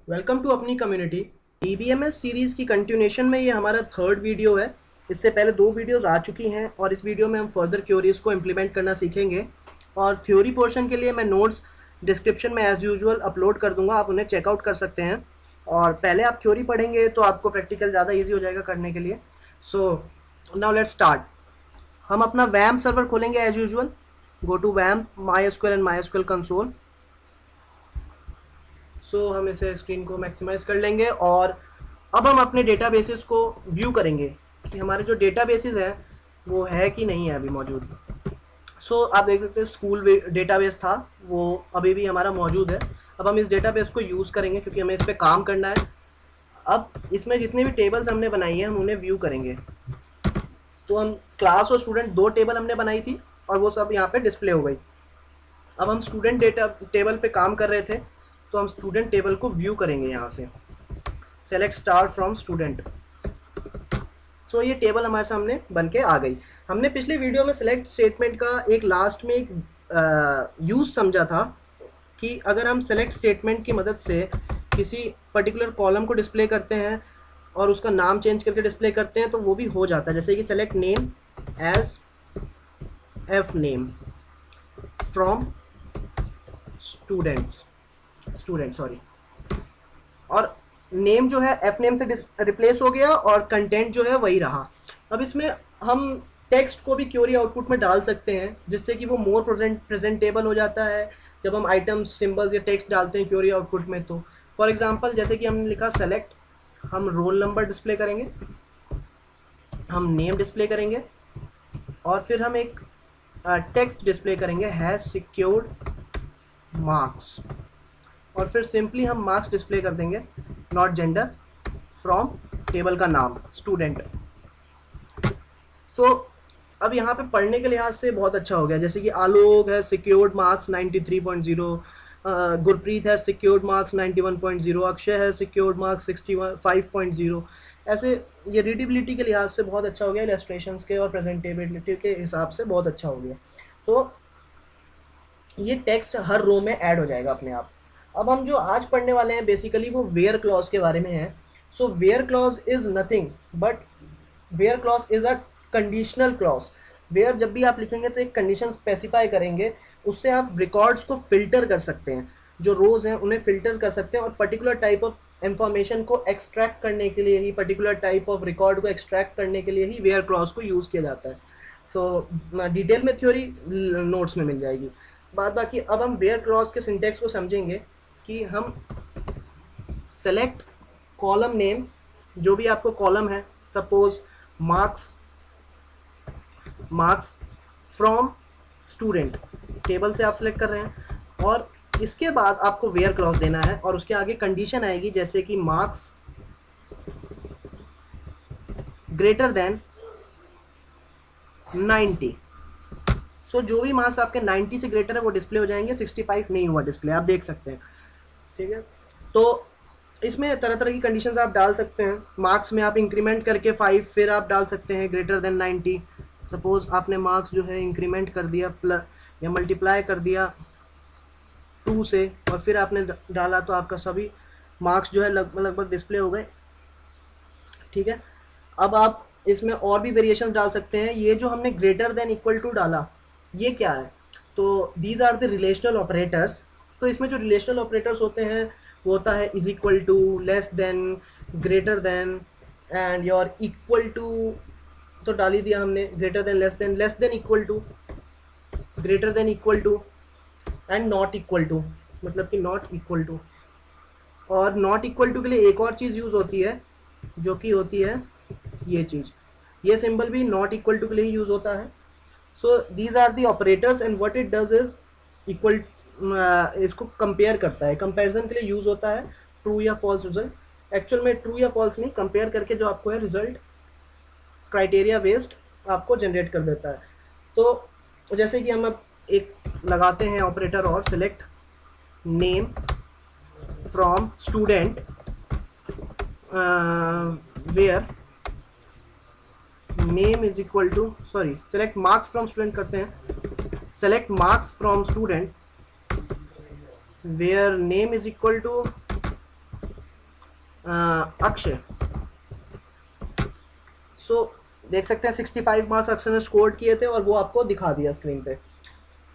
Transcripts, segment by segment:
Welcome to अपनी community. ईबीएमएस series की continuation में ये हमारा थर्ड वीडियो है। इससे पहले दो वीडियोस आ चुकी हैं और इस वीडियो में हम फर्दर क्योरीज को इम्प्लीमेंट करना सीखेंगे। और थ्योरी पोर्शन के लिए मैं नोट्स डिस्क्रिप्शन में एज़ यूजुअल अपलोड कर दूंगा, आप उन्हें चेकआउट कर सकते हैं। और पहले आप थ्योरी पढ़ेंगे तो आपको प्रैक्टिकल ज़्यादा ईजी हो जाएगा करने के लिए। So now let's start. हम अपना वैम सर्वर खोलेंगे as usual. Go to wamp MySQL and MySQL console. So हम इसे स्क्रीन को मैक्सिमाइज कर लेंगे और अब हम अपने डेटाबेसेस को व्यू करेंगे कि हमारे जो डेटाबेसेस हैं वो है कि नहीं है अभी मौजूद। सो आप देख सकते हैं स्कूल डेटाबेस था, वो अभी भी हमारा मौजूद है। अब हम इस डेटाबेस को यूज़ करेंगे क्योंकि हमें इस पर काम करना है। अब इसमें जितने भी टेबल्स हमने बनाई हैं हम उन्हें व्यू करेंगे। तो हम क्लास और स्टूडेंट दो टेबल हमने बनाई थी और वो सब यहाँ पे डिस्प्ले हो गई। अब हम स्टूडेंट डेटा टेबल पे काम कर रहे थे तो हम स्टूडेंट टेबल को व्यू करेंगे। यहाँ से सेलेक्ट स्टार फ्रॉम स्टूडेंट। सो ये टेबल हमारे सामने बन के आ गई। हमने पिछले वीडियो में सेलेक्ट स्टेटमेंट का एक लास्ट में एक यूज़ समझा था कि अगर हम सेलेक्ट स्टेटमेंट की मदद से किसी पर्टिकुलर कॉलम को डिस्प्ले करते हैं और उसका नाम चेंज करके डिस्प्ले करते हैं तो वो भी हो जाता है। जैसे कि select name as F name from student sorry, और नेम जो है एफ नेम से रिप्लेस हो गया और कंटेंट जो है वही रहा। अब इसमें हम टेक्स्ट को भी क्वेरी आउटपुट में डाल सकते हैं जिससे कि वो मोर प्रेजेंटेबल हो जाता है जब हम आइटम्स सिंबल्स या टेक्स्ट डालते हैं क्वेरी आउटपुट में। तो फॉर एग्जांपल जैसे कि हमने लिखा सेलेक्ट, हम रोल नंबर डिस्प्ले करेंगे, हम नेम डिस्प्ले करेंगे और फिर हम एक टेक्स्ट डिस्प्ले करेंगे हैज सिक्योर्ड मार्क्स, और फिर सिंपली हम मार्क्स डिस्प्ले कर देंगे नॉट जेंडर फ्रॉम टेबल का नाम स्टूडेंट। सो अब यहाँ पे पढ़ने के लिहाज से बहुत अच्छा हो गया। जैसे कि आलोक है सिक्योर्ड मार्क्स 93.0, गुरप्रीत है सिक्योर्ड मार्क्स 91.0, अक्षय है सिक्योर्ड मार्क्स 65.0। ऐसे ये रीडेबिलिटी के लिहाज से बहुत अच्छा हो गया, इलस्ट्रेशंस के और प्रेजेंटेबिलिटी के हिसाब से बहुत अच्छा हो गया। सो ये टेक्स्ट हर रो में ऐड हो जाएगा अपने आप। अब हम जो आज पढ़ने वाले हैं बेसिकली वो वेयर क्लॉज के बारे में है। So where clause is nothing but where clause is a conditional clause. Where जब भी आप लिखेंगे तो एक कंडीशन स्पेसिफाई करेंगे, उससे आप रिकॉर्ड्स को फिल्टर कर सकते हैं, जो रोज हैं उन्हें फिल्टर कर सकते हैं और पर्टिकुलर टाइप ऑफ इंफॉर्मेशन को एक्सट्रैक्ट करने के लिए ही, पर्टिकुलर टाइप ऑफ रिकॉर्ड को एक्सट्रैक्ट करने के लिए ही वेयर क्लॉज को यूज़ किया जाता है। सो डिटेल में थ्योरी नोट्स में मिल जाएगी। बाकी अब हम वेयर क्लॉज के सिंटेक्स को समझेंगे कि हम सेलेक्ट कॉलम नेम, जो भी आपको कॉलम है, suppose marks from student table से आप सेलेक्ट कर रहे हैं, और इसके बाद आपको वेयर क्लॉज देना है और उसके आगे कंडीशन आएगी जैसे कि मार्क्स ग्रेटर देन 90। सो जो भी मार्क्स आपके 90 से ग्रेटर है वो डिस्प्ले हो जाएंगे, 65 नहीं हुआ डिस्प्ले, आप देख सकते हैं। ठीक है, तो इसमें तरह तरह की कंडीशंस आप डाल सकते हैं। मार्क्स में आप इंक्रीमेंट करके 5 फिर आप डाल सकते हैं ग्रेटर देन 90। सपोज आपने मार्क्स जो है इंक्रीमेंट कर दिया प्लस या मल्टीप्लाई कर दिया 2 से और फिर आपने डाला तो आपका सभी मार्क्स जो है लगभग डिस्प्ले हो गए। ठीक है, अब आप इसमें और भी वेरिएशन डाल सकते हैं। ये जो हमने ग्रेटर देन इक्वल टू डाला ये क्या है, तो these are the relational operators. तो इसमें जो रिलेशनल ऑपरेटर्स होते हैं वो होता है is equal to, less than, greater than and or equal to तो डाल ही दिया हमने, greater than, less than equal to, greater than equal to and not equal to, मतलब कि नॉट इक्वल टू। और नॉट इक्वल टू के लिए एक और चीज़ यूज़ होती है जो कि होती है ये चीज़, ये सिंबल भी नॉट इक्वल टू के लिए ही यूज़ होता है। So these are the operators and what it does is equal, इसको कंपेयर करता है, कंपैरिजन के लिए यूज़ होता है ट्रू या फॉल्स रिजल्ट। एक्चुअल में ट्रू या फॉल्स नहीं, कंपेयर करके जो आपको है रिजल्ट क्राइटेरिया बेस्ड आपको जनरेट कर देता है। तो जैसे कि हम अब एक लगाते हैं ऑपरेटर और select name from student where name is equal to, sorry select marks from student करते हैं, select marks from student where name is equal to Akshay. So देख सकते हैं 65 मार्क्स अक्षय ने स्कोर किए थे और वो आपको दिखा दिया स्क्रीन पे।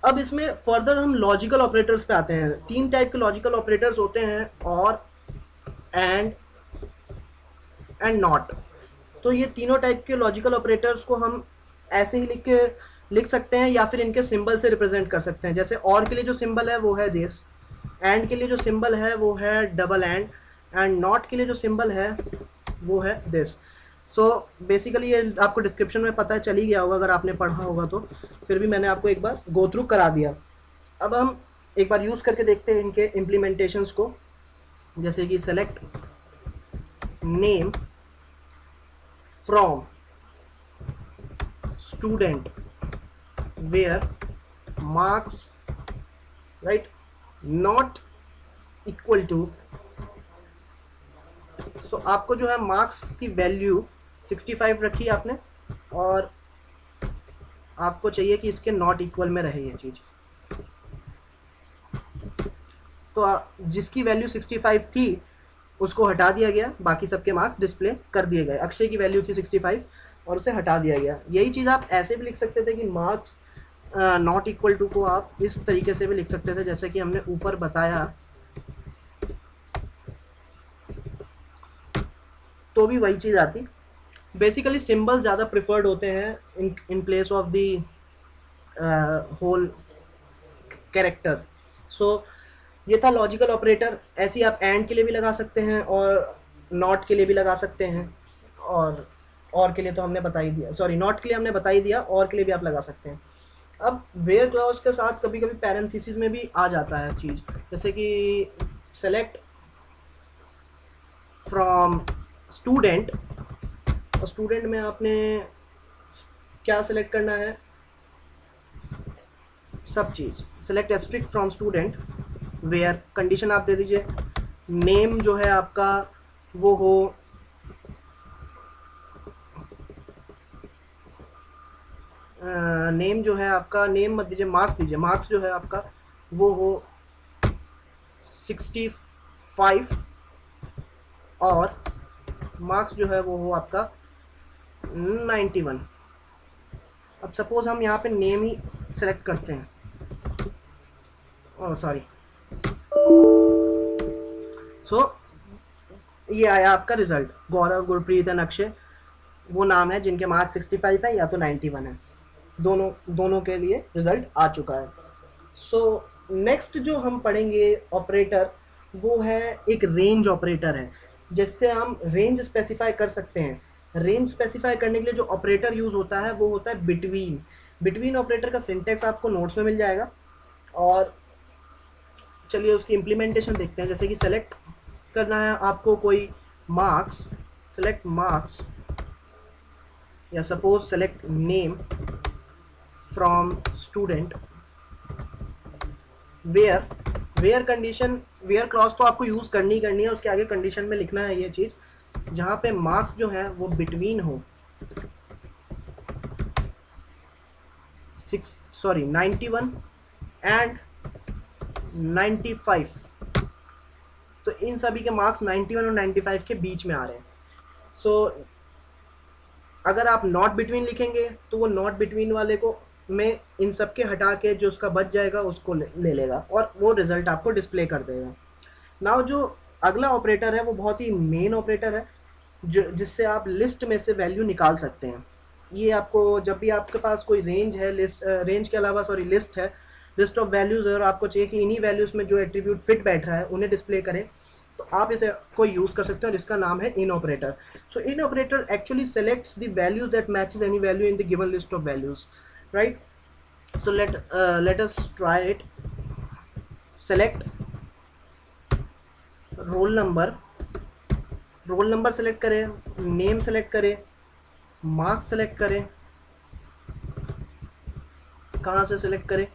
अब इसमें फर्दर हम लॉजिकल ऑपरेटर्स पे आते हैं। 3 टाइप के लॉजिकल ऑपरेटर्स होते हैं, और, एंड नॉट। तो ये तीनों टाइप के लॉजिकल ऑपरेटर्स को हम ऐसे ही लिख सकते हैं, या फिर इनके सिंबल से रिप्रेजेंट कर सकते हैं। जैसे और के लिए जो सिंबल है वो है दिस, एंड के लिए जो सिंबल है वो है डबल एंड नॉट के लिए जो सिंबल है वो है दिस। सो बेसिकली ये आपको डिस्क्रिप्शन में पता चल ही गया होगा अगर आपने पढ़ा होगा तो, फिर भी मैंने आपको एक बार गो थ्रू करा दिया। अब हम एक बार यूज़ करके देखते हैं इनके इम्प्लीमेंटेशंस को। जैसे कि select name from student where marks right not equal to. So आपको जो है मार्क्स की वैल्यू 65 रखी है आपने, और आपको चाहिए कि इसके नॉट इक्वल में रहे ये चीज़। तो जिसकी वैल्यू 65 थी उसको हटा दिया गया, बाकी सबके मार्क्स डिस्प्ले कर दिए गए। अक्षय की वैल्यू थी 65 और उसे हटा दिया गया। यही चीज़ आप ऐसे भी लिख सकते थे कि मार्क्स नॉट इक्वल टू को आप इस तरीके से भी लिख सकते थे, जैसे कि हमने ऊपर बताया, तो भी वही चीज़ आती। बेसिकली सिंबल्स ज़्यादा प्रिफर्ड होते हैं in place of the whole character. So ये था लॉजिकल ऑपरेटर। ऐसे ही आप एंड के लिए भी लगा सकते हैं और नॉट के लिए भी लगा सकते हैं, और के लिए तो हमने बता ही दिया, सॉरी नॉट के लिए हमने बता ही दिया, और के लिए भी आप लगा सकते हैं। अब वेयर क्लॉज के साथ कभी कभी पैरेंथेसिस में भी आ जाता है चीज़, जैसे कि सेलेक्ट फ्रॉम स्टूडेंट, और स्टूडेंट में आपने क्या सेलेक्ट करना है, सब चीज़। Select asterisk from student where, condition आप दे दीजिए नेम जो है आपका वो हो नेम जो है आपका, नेम मत दीजिए, मार्क्स दीजिए। मार्क्स जो है आपका वो हो 65 और मार्क्स जो है वो हो आपका 91। अब सपोज हम यहाँ पे नेम ही सेलेक्ट करते हैं, सॉरी, सो ये आया आपका result, Gaurav, Gurpreet and Akshay वो नाम है जिनके मार्क्स 65 है या तो 91 है। दोनों के लिए रिजल्ट आ चुका है। सो नेक्स्ट जो हम पढ़ेंगे ऑपरेटर वो है एक रेंज ऑपरेटर है, जिससे हम रेंज स्पेसिफाई कर सकते हैं। रेंज स्पेसिफाई करने के लिए जो ऑपरेटर यूज़ होता है वो होता है बिटवीन। बिटवीन ऑपरेटर का सिंटेक्स आपको नोट्स में मिल जाएगा, और चलिए उसकी इम्प्लीमेंटेशन देखते हैं। जैसे कि सेलेक्ट करना है आपको कोई मार्क्स, सेलेक्ट मार्क्स, या suppose select name from student where condition, where clause तो आपको यूज़ करनी है, उसके आगे कंडीशन में लिखना है ये चीज़, जहाँ पे मार्क्स जो है वो बिटवीन हो 91 एंड 95। तो इन सभी के मार्क्स 91 और 95 के बीच में आ रहे हैं। सो अगर आप नॉट बिटवीन लिखेंगे तो वो नॉट बिटवीन वाले को में इन सब के हटा के जो उसका बच जाएगा उसको ले लेगा, और वो रिजल्ट आपको डिस्प्ले कर देगा। नाउ जो अगला ऑपरेटर है वो बहुत ही मेन ऑपरेटर है, जिससे आप लिस्ट में से वैल्यू निकाल सकते हैं। ये आपको जब भी आपके पास कोई रेंज है, रेंज के अलावा लिस्ट है, लिस्ट ऑफ वैल्यूज़ है, और आपको चाहिए कि इन्हीं वैल्यूज़ में जो एट्रीब्यूट फिट बैठ रहा है उन्हें डिस्प्ले करें, तो आप इसे को यूज़ कर सकते हो, और इसका नाम है in operator. So in operator actually selects the values that matches any value in the given list of values, right. So let us try it. Select roll number select करें, नेम सेलेक्ट करें, marks select करें, कहाँ से select करें,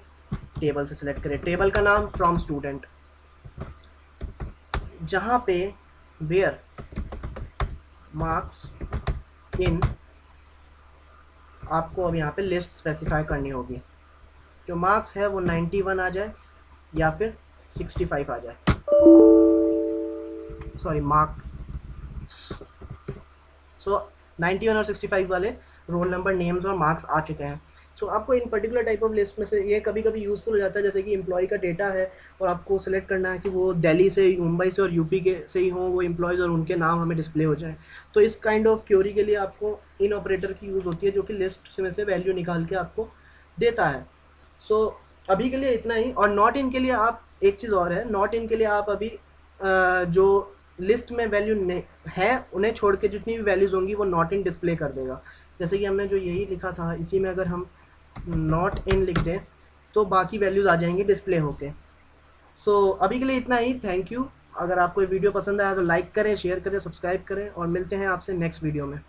table से select करें। Table का नाम फ्रॉम स्टूडेंट, जहाँ पे वेयर मार्क्स इन, आपको अब यहाँ पे लिस्ट स्पेसिफाई करनी होगी। जो मार्क्स है वो 91 आ जाए या फिर 65 आ जाए, सॉरी मार्क सो 91 और 65 वाले रोल नंबर, नेम्स और मार्क्स आ चुके हैं। सो आपको इन पर्टिकुलर टाइप ऑफ लिस्ट में से ये कभी कभी यूज़फुल हो जाता है, जैसे कि एम्प्लॉय का डेटा है और आपको सेलेक्ट करना है कि वो दिल्ली से, मुंबई से और यूपी के से ही हों वो एम्प्लॉयज़, और उनके नाम हमें डिस्प्ले हो जाए। तो इस काइंड ऑफ क्योरी के लिए आपको इन ऑपरेटर की यूज़ होती है, जो कि लिस्ट में से वैल्यू निकाल के आपको देता है। सो अभी के लिए इतना ही। और नॉट इन के लिए आप, एक चीज़ और है, नॉट इन के लिए आप अभी जो लिस्ट में वैल्यू है उन्हें छोड़ के जितनी भी वैल्यूज़ होंगी वो नॉट इन डिस्प्ले कर देगा। जैसे कि हमने जो यही लिखा था, इसी में अगर हम नॉट इन लिख दें तो बाकी वैल्यूज़ आ जाएंगी डिस्प्ले होके। सो अभी के लिए इतना ही। Thank you. अगर आपको ये वीडियो पसंद आया तो लाइक करें, शेयर करें, सब्सक्राइब करें, और मिलते हैं आपसे नेक्स्ट वीडियो में।